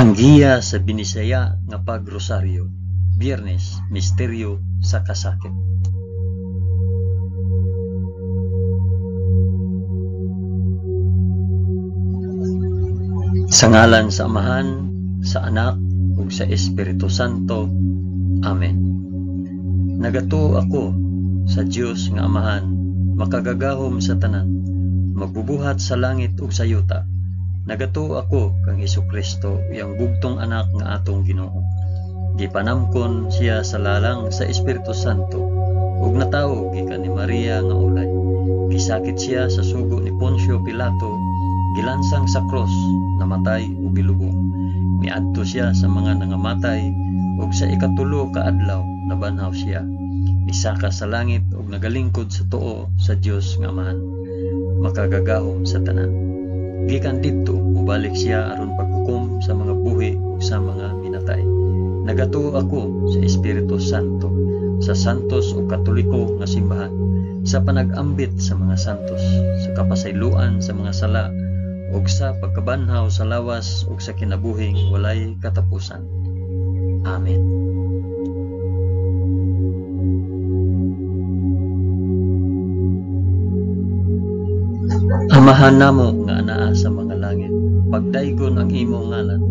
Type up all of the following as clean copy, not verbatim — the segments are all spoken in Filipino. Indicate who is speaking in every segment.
Speaker 1: Ang giya sa binisaya nga pagrosaryo, Biyernes, misteryo sa kasakit. Sa ngalan sa Amahan, sa Anak, ug sa Espiritu Santo. Amen. Nagato ako sa Dios nga Amahan, makagagahom sa tanan, magbubuhat sa langit ug sa yuta. Nagato ako kang Hesukristo, iyang bugtong anak nga atong Ginoo. Gipanamkon siya sa lalang sa Espiritu Santo, ug natawo gikan ni Maria nga ulay. Gisakit siya sa sugo ni Poncio Pilato, gilansang sa cross, namatay ug gilubong. Miadto siya sa mga nangamatay, ug sa ikatulo ka adlaw nabanhaw siya. Isaka sa langit ug nagalingkod sa tuo sa Dios nga Amahan, makagagahom sa tanan. Gikan didto mubalik siya aron paghukom sa mga buhi ug sa mga minatay. Nagato ako sa Espiritu Santo, sa santos ug katoliko nga simbahan, sa panag-ambit sa mga santos, sa kapasayloan sa mga sala, ug sa pagkabanhaw sa lawas ug sa kinabuhing walay katapusan. Amen. Amahan namo nga anaa sa mga langit, pagdaygon ang imong ngalan,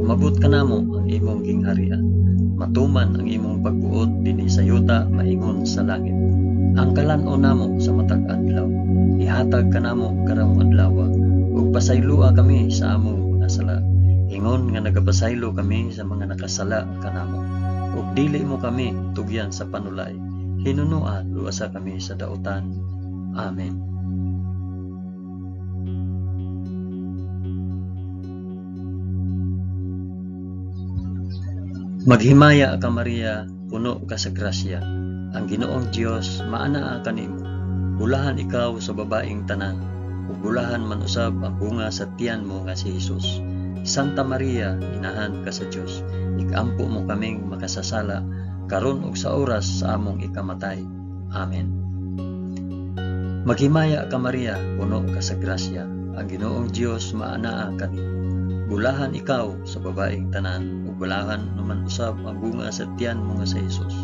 Speaker 1: umabot ka namo ang imong gingharian, matuman ang imong pagbuot dinhi sa yuta maingon sa langit. Ang kalan-on namo sa matag adlaw, ihatag ka namo karong adlaw, ug pasaylua kami sa among mga sala, ingon nga nagapasaylo kami sa mga nakasala kanamo, ug dili mo kami tugyan sa panulay, hinunua luwasa kami sa dautan. Amen. Maghimaya ka Maria, puno ka sa grasya, ang Ginoong Dios maanaa kanimo. Bulahan ikaw sa babaeng tanan, ug bulahan man usab ang bunga sa tiyan mo nga si Hesus. Santa Maria, inahan ka sa Dios, ikampo mo kaming makasasala, karon ug sa oras sa among ikamatay. Amen. Maghimaya ka Maria, puno ka sa grasya, ang Ginoong Dios maanaa kanimo. Bulahan ikaw sa babaeng tanan, ug bulahan naman usab ang bunga sa tiyan mo nga sa Hesus.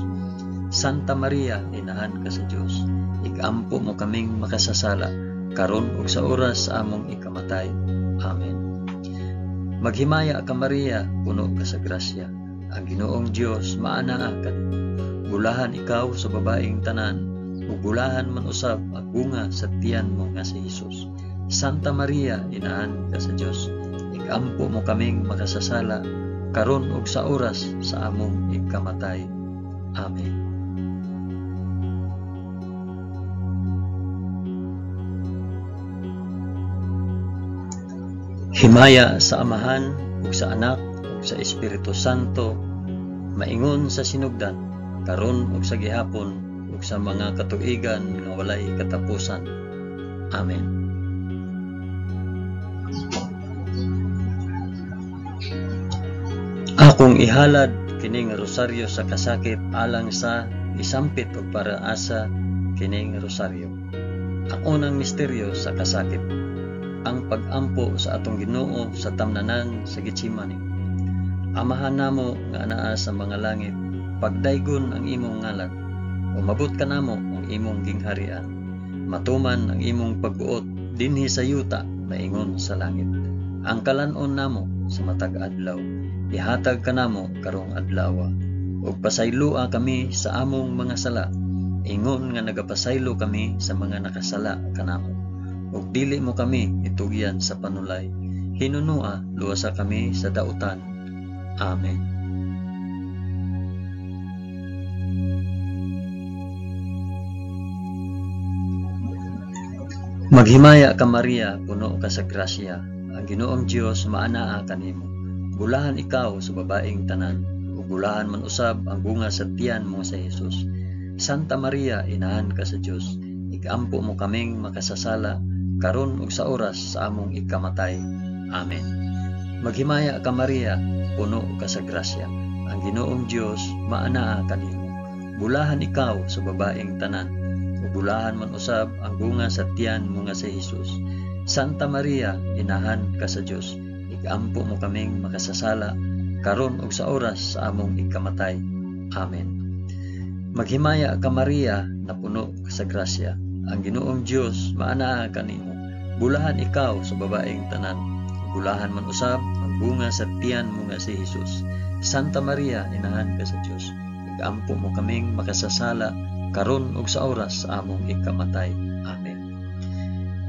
Speaker 1: Santa Maria, inahan ka sa Dios, ikampo mo kaming makasasala, karon ug sa oras sa among ikamatay. Amen. Maghimaya ka Maria, puno ka sa grasya, ang Ginoong Dios maanaa kanimo. Bulahan ikaw sa babaeng tanan, ug bulahan man usab ang bunga sa tiyan mo nga si Hesus. Santa Maria, inahan ka sa Dios, ikampo mo kaming makasasala, karon ug sa oras sa among ikamatay. Amen. Himaya sa Amahan, ug sa Anak, ug sa Espiritu Santo, maingon sa sinugdan, karon ug sa gihapon, ug sa mga katuigan nga walay katapusan. Amen. Akong ihalad kining rosaryo sa kasakit alang sa isampit ug para asa kining rosaryo. Ang unang misteryo sa kasakit, ang pag-ampo sa atong Ginoo sa tamnanan sa Getsemani. Amahan namo nga anaa sa mga langit, pagdaygon ang imong ngalan, umabot ka namo ang imong gingharian, matuman ang imong pagbuot dinhi sa yuta maingon sa langit. Ang kalan-on namo sa matag adlaw, ihatag ka namo karong adlaw, ug pasaylua kami sa among mga sala, ingon nga nagapasaylo kami sa mga nakasala kanamo, ug dili mo kami itugyan sa panulay, hinunua luwasa kami sa dautan. Amen. Maghimaya ka Maria, puno ka sa grasya, ang Ginoong Dios maanaa kanimo. Bulahan ikaw sa babaeng tanan, ug bulahan man usab ang bunga sa tiyan mo sa Hesus. Santa Maria, inahan ka sa Dios, ikampo mo kaming makasasala, karon ug sa oras sa among ikamatay. Amen. Maghimaya ka Maria, puno ka sa grasya, ang Ginoong Dios maanaa kanimo. Bulahan ikaw sa babaeng tanan, ug bulahan man usab ang bunga sa tiyan mo nga si Hesus. Santa Maria, inahan ka sa Dios, igampo mo kaming makasasala karon ug sa oras sa among ikamatay. Amen. Maghimaya ka Maria, na puno ka sa grasya. Ang Ginoong Dios maanaa kanimo. Bulahan ikaw sa babaeng tanan. Bulahan man usab ang bunga sa tiyan mo nga si Hesus. Santa Maria, inahan ka sa Dios. Igampo mo kaming makasasala karon ug sa oras sa among ikamatay. Amen.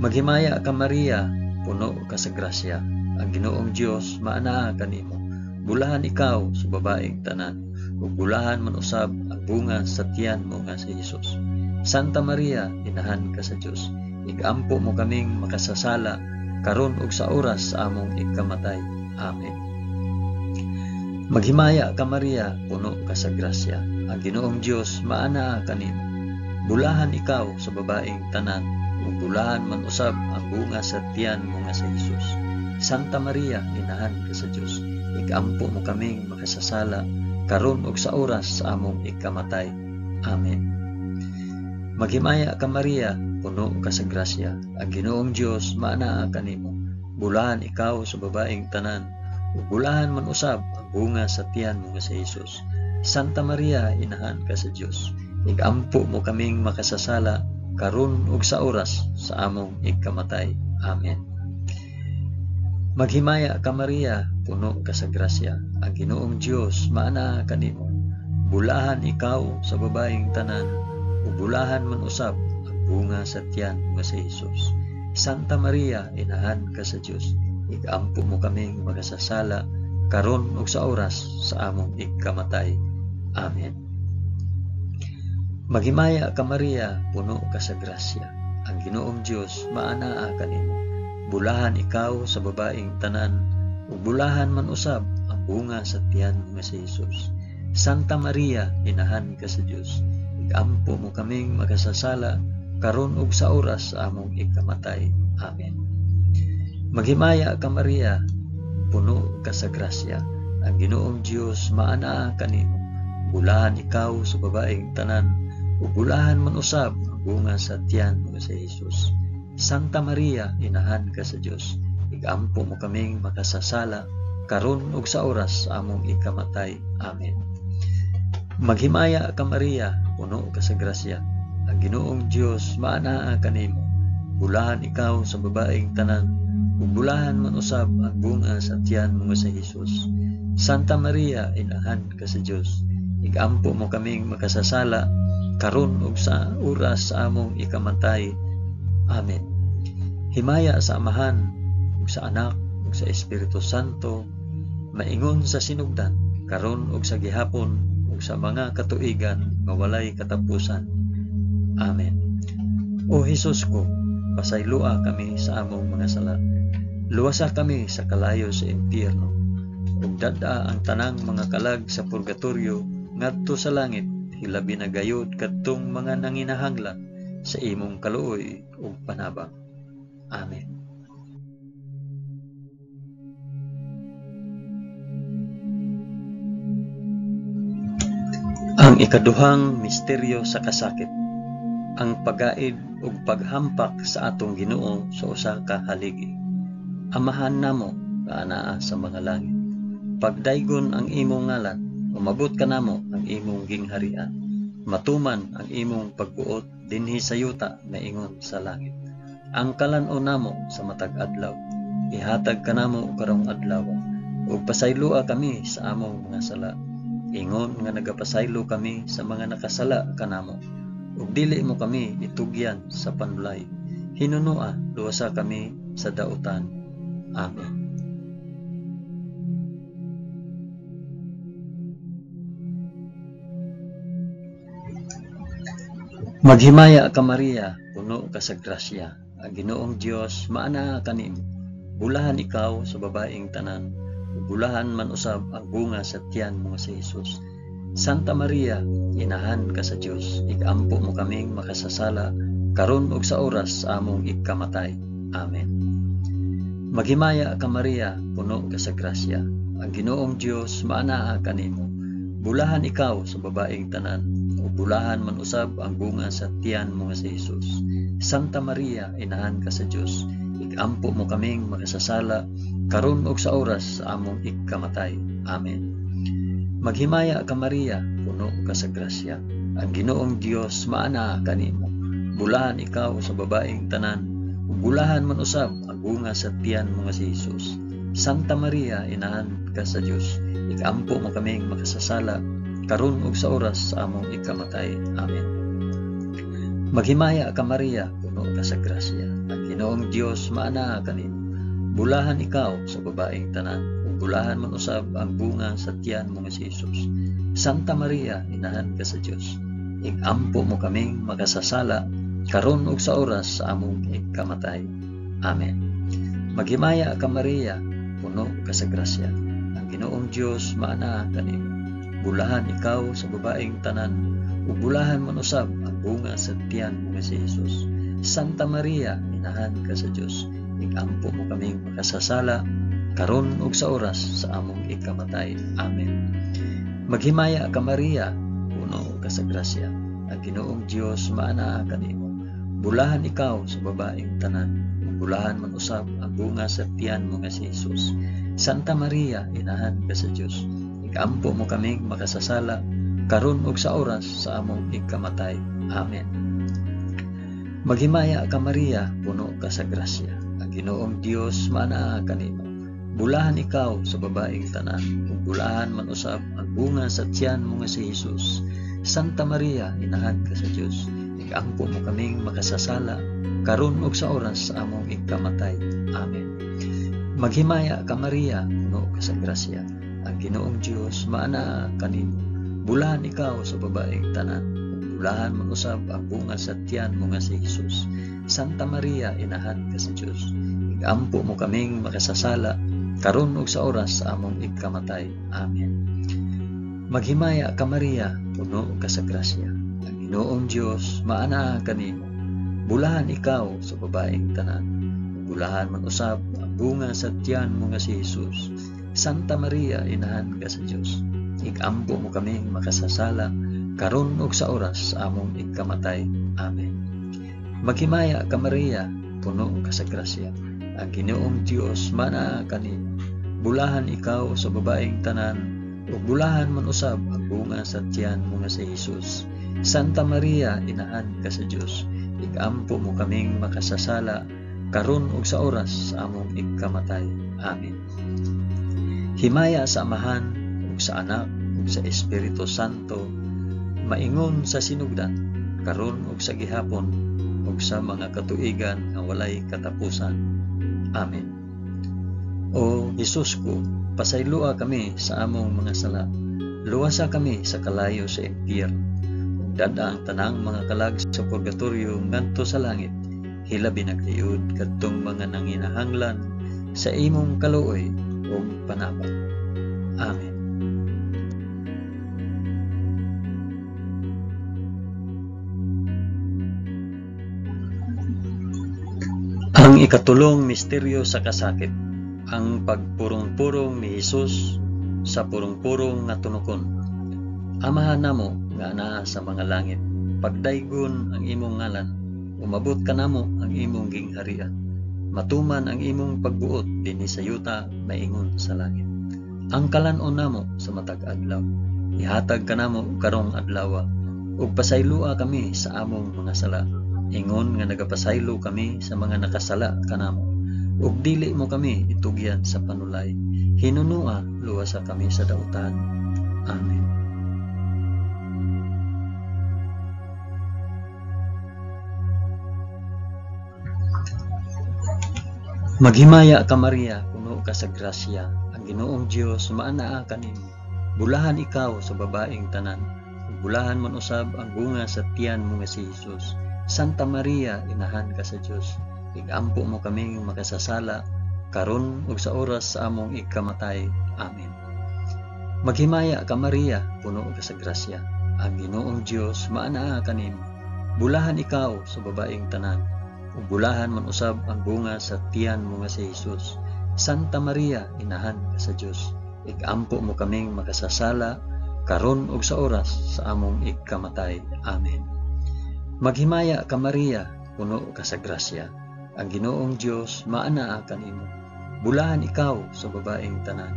Speaker 1: Maghimaya ka Maria, puno ka sa grasya. Ang Ginoong Dios maanaa kanimo. Bulahan ikaw sa babaeng tanan. Ug bulahan man usab ang bunga sa tiyan mo nga si Hesus. Santa Maria, inahan ka sa Dios. Igampo mo kaming makasasala karon ug sa oras sa among ikamatay. Amen. Maghimaya ka Maria, puno ka sa grasya. Ang Ginoong Dios maanaa kanimo. Bulahan ikaw sa babaeng tanan, ug bulahan man usab ang bunga sa tiyan mo nga si Hesus. Santa Maria, inahan ka sa Dios. Igampo mo kaming makasasala karon ug sa oras sa among ikamatay. Amen. Maghimaya ka Maria, puno ka sa grasya. Ang Ginoong Dios maanaa kanimo. Bulahan ikaw sa babaeng tanan, ug bulahan man usab ang bunga sa tiyan mo nga si Hesus. Santa Maria, inahan ka sa Dios. Igampo mo kaming makasasala karon ug sa oras sa among ikamatay. Amen. Maghimaya ka Maria, puno ka sa grasya. Ang Ginoong Dios maanaa kanimo. Bulahan ikaw sa babaeng tanan, ug bulahan man usab ang bunga sa tiyan nga si Hesus. Santa Maria, inahan ka sa Dios. Igampo mo kaming makasasala karon ug sa oras sa among ikamatay. Amen. Maghimaya ka Maria, puno ka sa grasya. Ang Ginoong Dios maanaa kanimo. Bulahan ikaw sa babaeng tanan, ug bulahan man usab ang bunga sa tiyan nga si Hesus. Santa Maria, inahan ka sa Dios. Igampo mo kaming makasasala karon ug sa oras sa among ikamatay. Amen. Maghimaya ka Maria, puno ka sa grasya. Ang Ginoong Dios maanaa kanimo. Bulahan ikaw sa babaeng tanan, ug bulahan man usab ang bunga sa tiyan nga si Hesus. Santa Maria, inahan ka sa Dios. Igampo mo kaming makasasala karon ug sa oras sa among ikamatay. Amen. Maghimaya ka Maria, puno ka sa grasya. Ang Ginoong Dios maanaa kanimo. Bulahan ikaw sa babaeng tanan, ug bulahan man usab ang bunga sa tiyan mo nga si Hesus. Santa Maria, inahan ka sa Dios. Igampo mo kaming makasasala karon ug sa oras sa among ikamatay. Amen. Himaya sa Amahan, ug sa Anak, ug sa Espiritu Santo, maingon sa sinugdan, karon ug sa gihapon, ug sa mga katuigan nga walay katapusan. Amen. O Hesus ko, pasaylua kami sa among mga sala. Luwasa kami sa kalayo sa impyerno, ug dada ang tanang mga kalag sa purgatorio ngadto sa langit, hilabi na gayud kadtong mga nanginahanglan sa imong kaluoy ug panabang. Amen. Ang ikaduhang misteryo sa kasakit, ang pagaid ug paghampak sa atong Ginoo sa usa ka haligi. Amahan namo nga anaa sa mga langit, pagdaygon ang imong ngalan, umabot ka namo ang imong gingharian. Matuman ang imong pagbuot dinhi sa yuta na ingon sa langit. Ang kalan-o namo sa matag adlaw, ihatag ka namo karong adlaw, ug pasaylua kami sa among mga sala. Ingon nga nagapasaylo kami sa mga nakasala kanamo, ug dili mo kami itugyan sa panulay. Hinunua luwasa kami sa dautan. Amen. Maghimaya ka Maria, puno ka sa grasya. Ang Ginoong Dios maanaa kanimo. Bulahan ikaw sa babaeng tanan, ug bulahan man usab ang bunga sa tiyan mo si Hesus. Santa Maria, inahan ka sa Dios. Igampo mo kaming makasasala karon ug sa oras sa among ikamatay. Amen. Maghimaya ka Maria, puno ka sa grasya. Ang Ginoong Dios maanaa kanimo. Bulahan ikaw sa babaeng tanan, ug bulahan man usab ang bunga sa tiyan mo nga si Hesus. Santa Maria, inahan ka sa Dios. Igampo mo kaming makasasala karon ug sa oras sa among ikamatay. Amen. Maghimaya ka Maria, puno ka sa grasya. Ang Ginoong Dios maana kanimo. Bulahan ikaw sa babaeng tanan, ug bulahan man usab ang bunga sa tiyan mo nga si Hesus. Santa Maria, inahan ka sa Dios, ikampo mo kaming makasasala, karon ug sa oras sa among ikamatay. Amen. Maghimaya ka Maria, puno ka sa grasya. Ang Ginoong Dios maana kanimo. Bulahan ikaw sa babaeng tanan, ug bulahan man usab ang bunga sa tiyan mo nga si Hesus. Santa Maria, inahan ka sa Dios, ikampo mo kaming makasasala, karon ug sa oras sa among ikamatay. Amen. Maghimaya ka Maria, puno ka sa grasya. Ang Ginoong Dios maana kanimo. Bulahan ikaw sa babaeng tanan, ug bulahan man usab ang bunga sa tiyan mo nga si Hesus. Santa Maria, inahan ka sa Dios, ikampo mo kaming makasasala, karon ug sa oras sa among ikamatay. Amen. Maghimaya ka Maria, puno ka sa grasya. Ang Ginoong Dios maana kanimo. Bulahan ikaw sa babaeng tanan, ug bulahan man usab ang bunga sa tiyan mo nga si Hesus. Santa Maria, inahan ka sa Dios, ikampo mo kaming makasasala, karon ug sa oras sa among ikamatay. Amen. Maghimaya ka Maria, puno ka sa grasya. Ang Ginoong Dios maana kanimo. Bulahan ikaw sa babaeng tanan, ug bulahan man usab ang bunga sa tiyan mo nga si Hesus. Santa Maria, inahan ka sa Dios, ikampo mo kaming makasasala, karon ug sa oras sa among ikamatay. Amen. Maghimaya ka Maria, puno ka sa grasya. Ang Ginoong Dios maana kanimo. Bulahan ikaw sa babaeng tanan, ug bulahan man usab ang bunga sa tiyan mo nga si Hesus. Santa Maria, inahan ka sa Dios, ikampo mo kaming makasasala, karon ug sa oras sa among ikamatay. Amen. Maghimaya ka Maria, puno ka sa grasya. Ang Ginoong Dios maana kanimo. Bulahan ikaw sa babaeng tanan, ug bulahan man usab ang bunga sa tiyan mo nga si Hesus. Santa Maria, inahan ka sa Dios, ikampo mo kaming makasasala, karon ug sa oras sa among ikamatay. Amen. Maghimaya ka Maria, puno ka sa grasya. Ang Ginoong Dios maana kanimo. Bulahan ikaw sa babaeng tanan, ug bulahan man usab ang bunga sa tiyan mo nga si Hesus. Santa Maria, inahan ka sa Dios, ikampo mo kaming makasasala, karon ug sa oras sa among ikamatay. Amen. Himaya sa Amahan, ug sa Anak, ug sa Espiritu Santo, maingon sa sinugdan, karon ug sa gihapon, ug sa mga katuigan nga walay katapusan. Amen. O Hesus ko, pasaylua kami sa among mga sala. Luwasa kami sa kalayo sa impyerno. Ug dada ang tanang mga kalag sa purgatorio ngadto sa langit. Hilabi na kayod kadtong mga nanginahanglan sa imong kaluoy ug panabang. Amen. Ang ikatulong misteryo sa kasakit, ang pagpurong-purong ni Hesus sa purong-purong nga tunokon. Amahan namo nga anaa sa mga langit, pagdaygon ang imong ngalan, umabot ka namo ang imong gingharian. Matuman ang imong pagbuot dinhi sa yuta maingon sa langit. Ang kalan-on namo sa matag adlaw, ihatag ka namo karong adlaw, ug pasaylua kami sa among mga sala. Ingon nga nagapasaylo kami sa mga nakasala kanamo, ug dili mo kami itugyan sa panulay. Hinunua luwasa kami sa dautan. Amen. Maghimaya ka Maria, puno ka sa grasya. Ang Ginoong Dios maanaa kanimo. Bulahan ikaw sa babaeng tanan, ug bulahan man usab ang bunga sa tiyan mo nga si Hesus. Santa Maria, inahan ka sa Dios, igampo mo kaming makasasala, karon ug sa oras sa among ikamatay. Amen. Maghimaya ka Maria, puno ka sa grasya. Ang Ginoong Dios maanaa kanimo. Bulahan ikaw sa babaeng tanan, ug bulahan man usab ang bunga sa tiyan mo nga si Hesus. Santa Maria, inahan ka sa Dios, igampo mo kaming makasasala, karon ug sa oras sa among ikamatay. Amen. Maghimaya ka Maria, puno ka sa grasya. Ang Ginoong Dios maanaa kanimo. Bulahan ikaw sa babaeng tanan.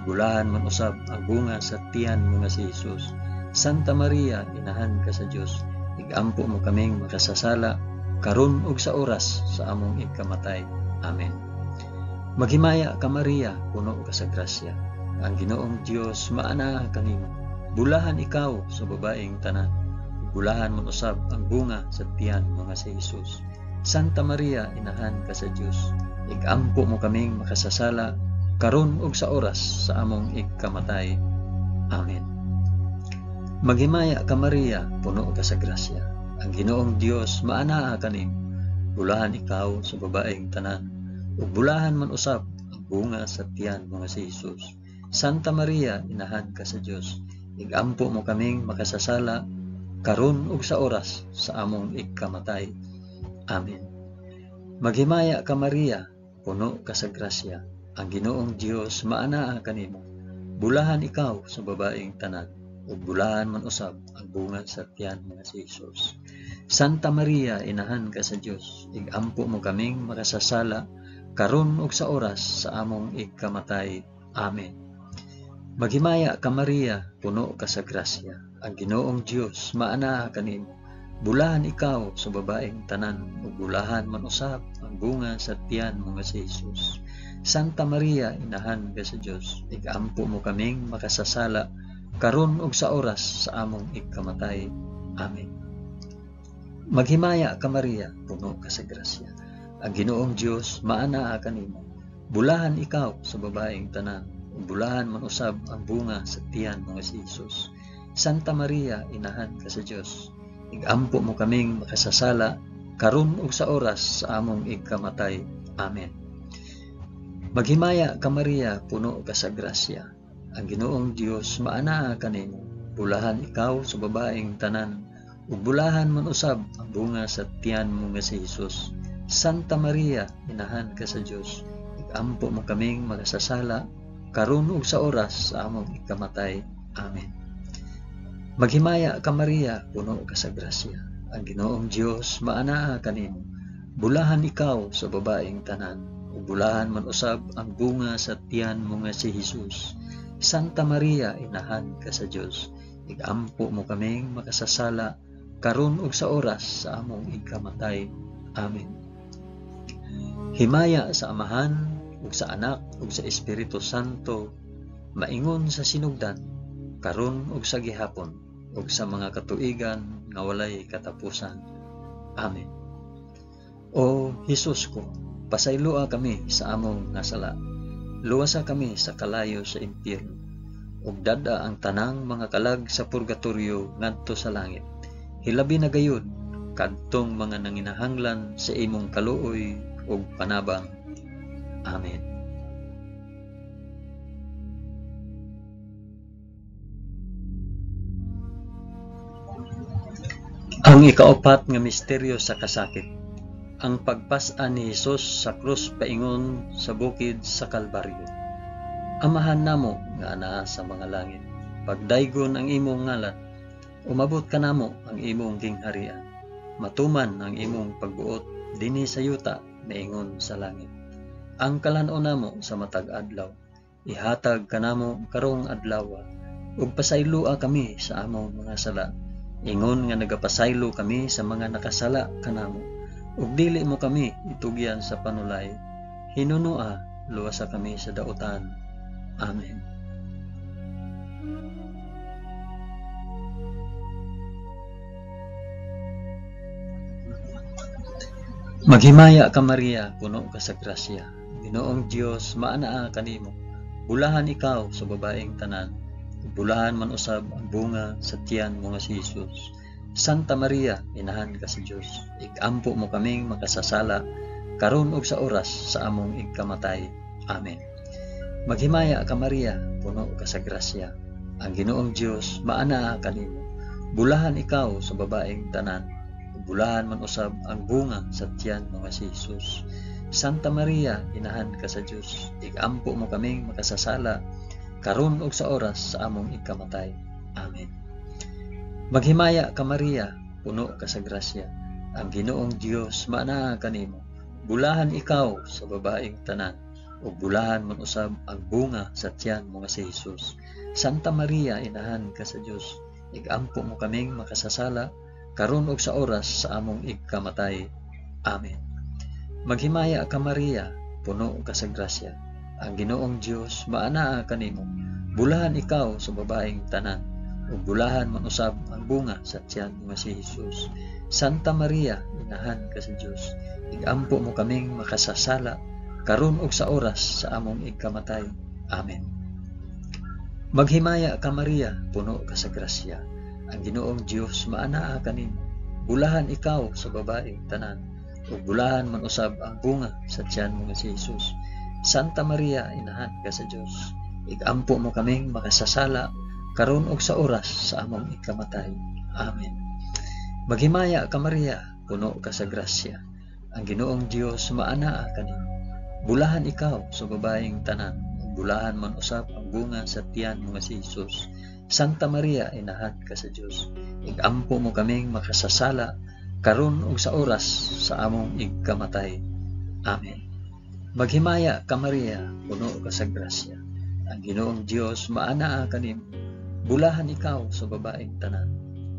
Speaker 1: Bulahan man usab ang bunga sa tiyan mo nga si Jesus. Santa Maria, inahan ka sa Dios, igampo mo kaming makasasala, karon ug sa oras sa among ikamatay. Amen. Maghimaya ka Maria, puno ka sa grasya. Ang Ginoong Dios maana kanimo. Bulahan ikaw sa babaeng tanan. Bulahan man usab ang bunga sa tiyan mo nga si Jesus. Santa Maria, inahan ka sa Dios, igampo mo kaming makasasala, karon ug sa oras sa among ikamatay. Amen. Maghimaya ka Maria, puno ka sa grasya. Ang Ginoong Dios maanaa kanimo. Bulahan ikaw sa babaeng tanan, ug bulahan man usab ang bunga sa tiyan mo nga si Jesus. Santa Maria, inahan ka sa Dios, igampo mo kaming makasasala, karon ug sa oras sa among ikamatay. Amen. Maghimaya ka Maria, puno ka sa grasya. Ang Ginoong Dios maanaa kanimo. Bulahan ikaw sa babaeng tanan, ug bulahan man usab ang bunga sa tiyan nga si Jesus. Santa Maria, inahan ka sa Dios, igampo mo kaming makasasala, karon ug sa oras sa among ikamatay. Amen. Maghimaya ka Maria, puno ka sa grasya. Ang Ginoong Dios maanaa kanimo. Bulahan ikaw sa babaeng tanan, ug bulahan man usab ang bunga sa tiyan mo nga si Jesus. Santa Maria, inahan ka sa Dios, igampo mo kaming makasasala, karon ug sa oras sa among ikamatay. Amen. Maghimaya ka Maria, puno ka sa grasya. Ang Ginoong Dios maanaa kanimo. Bulahan ikaw sa babaeng tanan, ug bulahan man usab ang bunga sa tiyan mo nga si Jesus. Santa Maria, inahan ka sa Dios, igampo mo kaming makasasala, karon ug sa oras sa among ikamatay. Amen. Maghimaya ka Maria, puno ka sa grasya. Ang Ginoong Dios maanaa kanimo. Bulahan ikaw sa babaeng tanan, ug bulahan man usab ang bunga sa tiyan mo nga si Jesus. Santa Maria, inahan ka sa Dios, igampo mo kaming makasasala, karon ug sa oras sa among ikamatay. Amen. Maghimaya ka Maria, puno ka sa grasya. Ang Ginoong Dios maanaa kanimo. Bulahan ikaw sa babaeng tanan, ug bulahan man usab ang bunga sa tiyan mo nga si Jesus. Santa Maria, inahan ka sa Dios, igampo mo kaming makasasala, karon ug sa oras sa among ikamatay. Amen. Himaya sa Amahan, ug sa Anak, ug sa Espiritu Santo, maingon sa sinugdan, karon ug sa gihapon, ug sa mga katuigan nga walay katapusan. Amen. O Hesus ko, pasayloa kami sa among nasala. Luwasa kami sa kalayo sa impyerno, ug dada ang tanang mga kalag sa purgatorio ngadto sa langit. Hilabi na gayud kadtong mga nanginahanglan sa imong kaluoy ug panabang. Amen. Ang ikaapat nga misteryo sa kasakit, ang pagpas-an ni Hesus sa krus paingon sa bukid sa Kalbaryo. Amahan namo nga anaa sa mga langit, pagdaygon ang imong ngalan, umabot ka namo ang imong gingharian, matuman ang imong pagbuot dinhi sa yuta maingon sa langit. Ang kalan-on namo sa matag adlaw, ihatag kanamo karong adlaw, ug pasaylua kami sa among mga sala, ingon nga nagapasaylo kami sa mga nakasala kanamo, ug dili mo kami itugyan sa panulay, hinunua luwasa kami sa dautan. Amen. Maghimaya ka Maria, puno ka sa grasya. Ginoong Dios maanaa kanimo. Bulahan ikaw sa babaeng tanan, bulahan man usab ang bunga sa tiyan mo nga si Jesus. Santa Maria, inahan ka sa Dios, igampo mo kaming makasasala, karon ug sa oras sa among ikamatay. Amen. Maghimaya ka Maria, puno ka sa grasya. Ang Ginoong Dios maanaa kanimo. Bulahan ikaw sa babaeng tanan, bulahan man usab ang bunga sa tiyan mo nga si Jesus. Santa Maria, inahan ka sa Dios, igampo mo kaming makasasala, karon ug sa oras sa among ikamatay. Amen. Maghimaya ka Maria, puno ka sa grasya. Ang Ginoong Dios maanaa kanimo. Bulahan ikaw sa babaeng tanan, ug bulahan man usab ang bunga sa tiyan mo nga si Hesus. Santa Maria, inahan ka sa Dios, igampo mo kaming makasasala karon ug sa oras sa among igkamatay. Amen. Maghimaya ka Maria, puno ka sa grasya. Ang Ginoong Dios maanaa kanimo. Bulahan ikaw sa babaeng tanan, ug bulahan man usab ang bunga sa tiyan mo nga si Hesus. Santa Maria, inahan ka sa Dios, igampo mo kaming makasasala karon ug sa oras sa among igkamatay. Amen. Maghimaya ka Maria, puno ka sa grasya. Ang Ginoong Dios maanaa kanimo. Bulahan ikaw sa babaeng tanan, ug bulahan man usab ang bunga sa tiyan mo nga si Hesus. Santa Maria, inahan ka sa Dios, igampo mo kaming makasasala karon ug sa oras sa among igkamatay. Amen. Maghimaya ka Maria, puno ka sa grasya. Ang Ginoong Dios maanaa kanimo. Bulahan ikaw sa babaeng tanan, ug bulahan man usab ang bunga sa tiyan mo nga si Hesus. Santa Maria, inahan ka sa Dios, igampo mo kaming makasasala karon ug sa oras sa among igkamatay. Amen. Maghimaya ka Maria, puno ka sa grasya. Ang Ginoong Dios maanaa kanimo. Bulahan ikaw sa babaeng tanan,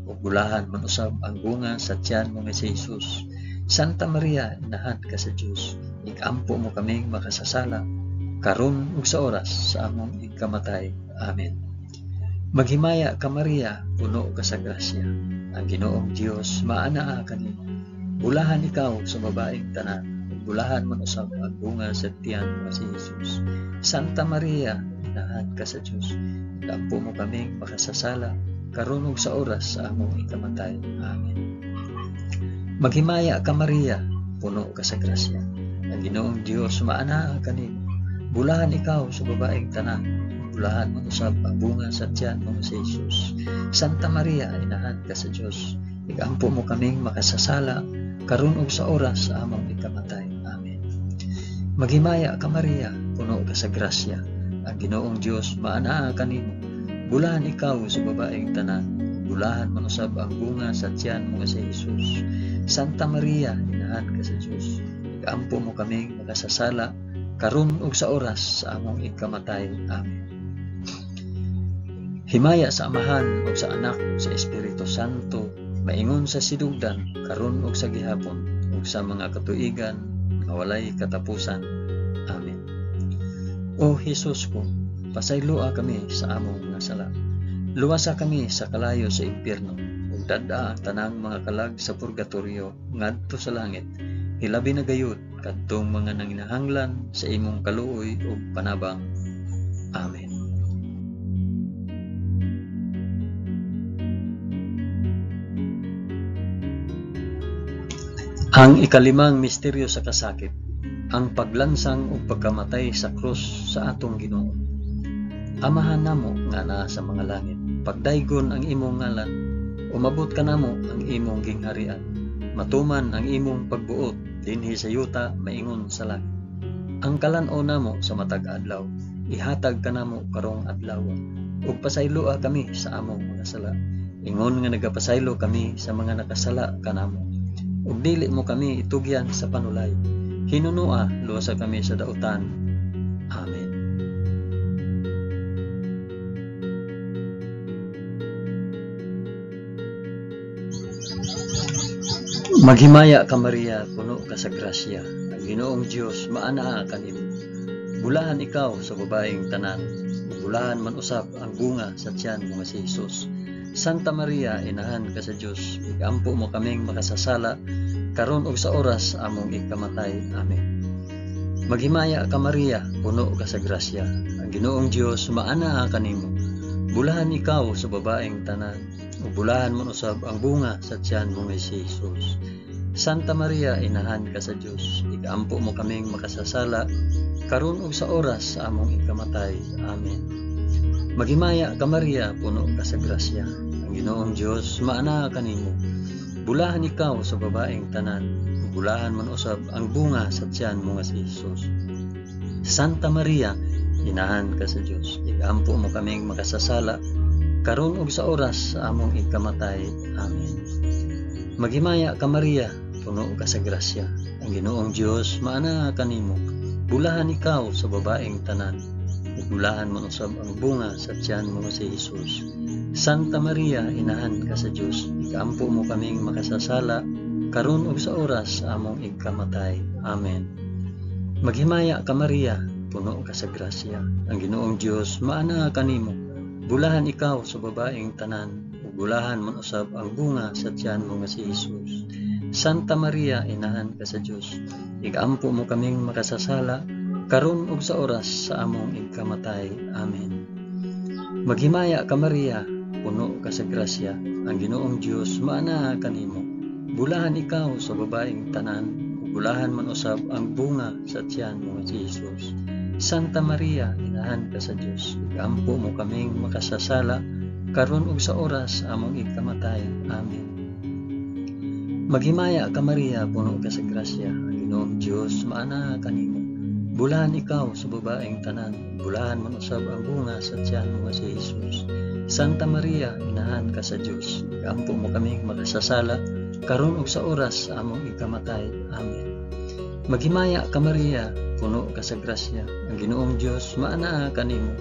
Speaker 1: ug bulahan man usab ang bunga sa tiyan mo nga si Hesus. Santa Maria, inahan ka sa Dios, igampo mo kaming makasasala karon ug sa oras sa among igkamatay. Amen. Maghimaya ka Maria, puno ka sa grasya. Ang Ginoong Dios maanaa kanimo. Bulahan ikaw sa babaeng tanan, ug bulahan man usab ang bunga sa tiyan mo nga si Hesus. Santa Maria, inahan ka sa Dios, igampo mo kaming makasasala karon ug sa oras sa among ikamatay. Amen. Maghimaya ka Maria, puno ka sa grasya. Ang Ginoong Dios maanaa kanimo. Bulahan ikaw sa babaeng tanan, bulahan man usab ang bunga sa tiyan mo nga si Hesus. Santa Maria, inahan ka sa Dios, igampo mo kaming makasasala karon ug sa oras sa among ikamatay. Amen. Maghimaya ka Maria, puno ka sa grasya. Ang Ginoong Dios maanaa kanimo. Bulahan ikaw sa babaeng tanan, bulahan man usab ang bunga sa tiyan mo nga si Hesus. Santa Maria, inahan ka sa Dios, igampo mo kaming makasasala karon ug sa oras sa among ikamatay. Amen. Himaya sa Amahan ug sa Anak ug sa Espiritu Santo, maingon sa sidugdan karon ug sa gihapon ug sa mga katuigan nga walay katapusan. Amen. O Hesus ko, pasayloa kami sa among mga sala. Luwasa kami sa kalayo sa impyerno ug dad-a ang tanang mga kalag sa purgatorio ngadto sa langit. Hilabi na gayud kadtong mga nanginahanglan sa imong kaluoy ug panabang. Amen. Ang ikalimang misteryo sa kasakit, ang paglansang ug pagkamatay sa krus sa atong Ginoo. Amahan namo nga naa sa mga langit, pagdaygon ang imong ngalan, umabot ka namo ang imong gingharian, matuman ang imong pagbuot dinhi sa yuta maingon sa langit. Ang kalan-o namo sa matag adlaw, ihatag ka namo karong adlaw, ug pasayloa kami sa among mga sala. Ingon nga nagapasaylo kami sa mga nakasala kanamo. Ug dili mo kami itugyan sa panulay. Hinunua luwasa kami sa dautan. Amen. Maghimaya ka Maria, puno ka sa grasya. Ang Ginoong Dios maanaa kanimo. Bulahan ikaw sa babaeng tanan, bulahan man usab ang bunga sa tiyan mo nga si Hesus. Santa Maria, inahan ka sa Dios, igampo mo kaming makasasala karon ug sa oras among ikamatay. Amen. Maghimaya ka Maria, puno ka sa grasya. Ang Ginoong Dios maanaa kanimo. Bulahan ikaw sa babaeng tanan, ug bulahan man usab ang bunga sa tiyan mo nga si Hesus. Santa Maria, inahan ka sa Dios, igampo mo kaming makasasala karon ug sa oras sa among ikamatay. Amen. Maghimaya ka Maria, puno ka sa grasya. Ang Ginoong Dios maanaa kanimo. Bulahan ikaw sa babaeng tanan, bulahan man usab ang bunga sa tiyan mo nga si Hesus. Santa Maria, inahan ka sa Dios, igampo mo kaming makasasala karon ug sa oras sa among ikamatay. Amen. Maghimaya ka Maria, puno ka sa grasya. Ang Ginoong Dios maanaa kanimo. bulahan ikaw sa babaeng tanan, ug bulahan man usab ang bunga sa tiyan mo si Jesus. Santa Maria, inahan ka sa Dios, ikampo mo kaming makasasala, karon ug sa oras among igkamatay. Amen. Maghimaya ka Maria, puno ka sa grasya, ang Ginoong Dios maana kanimo. Bulahan ikaw sa babaeng tanan, ug bulahan man usab ang bunga sa tiyan mo si Jesus. Santa Maria, inahan ka sa Dios, ikampo mo kaming makasasala, karon ug sa oras sa among igkamatay. Amen. Maghimaya ka Maria, puno ka sa grasya, ang Ginoong Dios maana kanimo. Bulahan ikaw sa babaeng tanan, ug bulahan man usab ang bunga sa tiyan mo si Jesus. Santa Maria, inahan ka sa Dios, ikampo mo kaming makasasala, karon ug sa oras among igkamatay. Amen. Maghimaya ka Maria, puno ka sa grasya, ang Ginoong Dios maana kanimo. Bulahan ikaw sa babaeng tanan, bulahan man usab ang bunga sa tiyan mo si Jesus. Santa Maria, inahan ka sa Dios, ikampo mo kaming makasasala, karon ug sa oras among igkamatay. Amen. Maghimaya ka Maria, puno ka sa grasya, ang Ginoong Dios maana kanimo.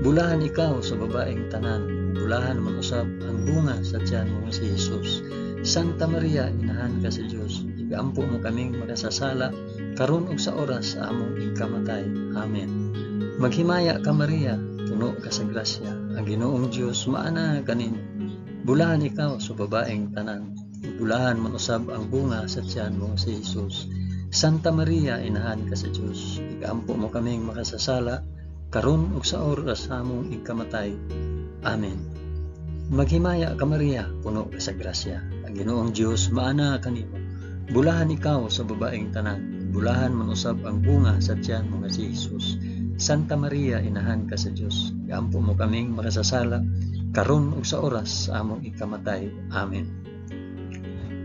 Speaker 1: Bulahan ikaw sa babaeng tanan, bulahan man usab ang bunga sa tiyan mo si Jesus. Santa Maria, inahan ka sa Dios, ikampo mo kaming makasasala, karon ug sa oras among igkamatay. Amen. Maghimaya ka Maria, puno ka sa grasya, ang Ginoong Dios maana kanimo. Bulahan ikaw sa babaeng tanan, bulahan man usab ang bunga sa tiyan mo si Jesus. Santa Maria, inahan ka sa Dios, ikampo mo kaming makasasala, karon ug sa oras among igkamatay. Amen. Maghimaya ka Maria, puno ka sa grasya, ang Ginoong Dios maana kanimo. Bulahan ikaw sa babaeng tanan, bulahan man usab ang bunga sa tiyan mo si Jesus. Santa Maria, inahan ka sa Dios, ikampo mo kaming makasasala, karon ug sa oras among igkamatay. Amen.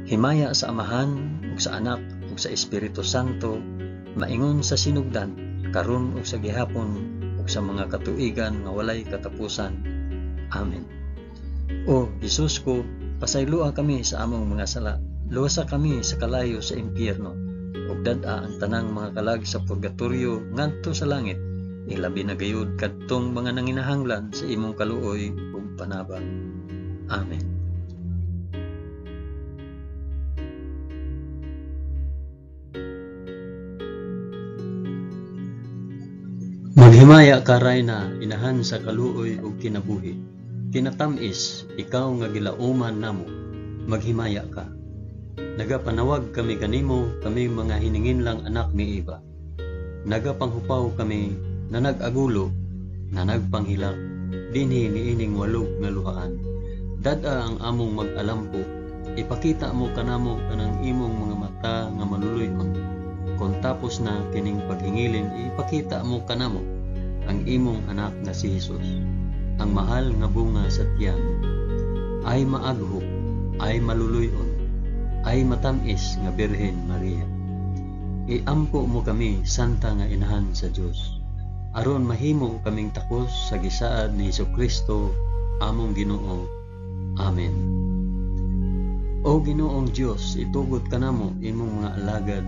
Speaker 1: Himaya sa Amahan ug sa Anak ug sa Espiritu Santo, maingon sa sinugdan, karon ug sa gihapon ug sa mga katuigan nga walay katapusan. Amen. O Jesus ko, pasayloa kami sa among mga sala, luwasa kami sa kalayo sa impyerno, ug dad-a ang tanang mga kalag sa purgatorio ngadto sa langit, ilabi na gayud kadtong mga nanginahanglan sa imong kaluoy ug panabang. Amen. Maghimaya ka Rayna, inahan sa kaluoy ug kinabuhi. Kinatamis, ikaw nga gilauman namo, maghimaya ka. Nagapanawag kami kanimo, kami mga hiningin lang anak ni Eva. Nagapanghupaw kami, na nag-agulo, na nagpanghilak, dinhi niining walog nga luhaan. Dada ang among mag-alampo, ipakita mo kanamo kanang imong mga mata nga maluluyon. Kung tapos na kining paghingilin, ipakita mo kanamo ang imong anak nga si Jesus. Ang mahal nga bunga sa tiyan, ay maaghok, ay maluluyon, ay matamis nga Birhen Maria. Iampo mo kami, santa nga inahan sa Dios, aron mahimo kaming takos sa gisaad ni Jesucristo, among Ginoo. Amen. O Ginoong Dios, itugot kanamo imong mga alagad,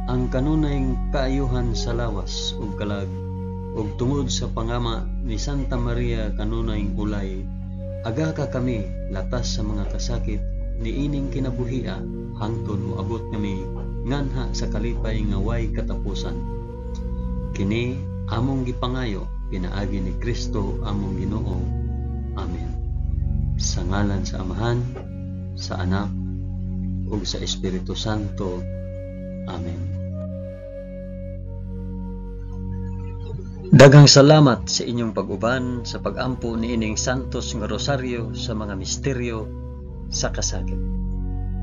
Speaker 1: ang kanunayng kaayuhan sa lawas ug kalag, ug tungod sa pangama ni Santa Maria kanunayng ulay, aga ka kami latas sa mga kasakit niining kinabuhia, hangtod moabot kami nganha sa kalipay nga way katapusan. Kini among gipangayo pinaagi ni Kristo among Ginoo. Amen. Sa ngalan sa Amahan, sa Anak, ug sa Espiritu Santo. Amen. Daghang salamat sa inyong pag-uban sa pag-ampo niining santos nga rosaryo sa mga misteryo sa kasakit.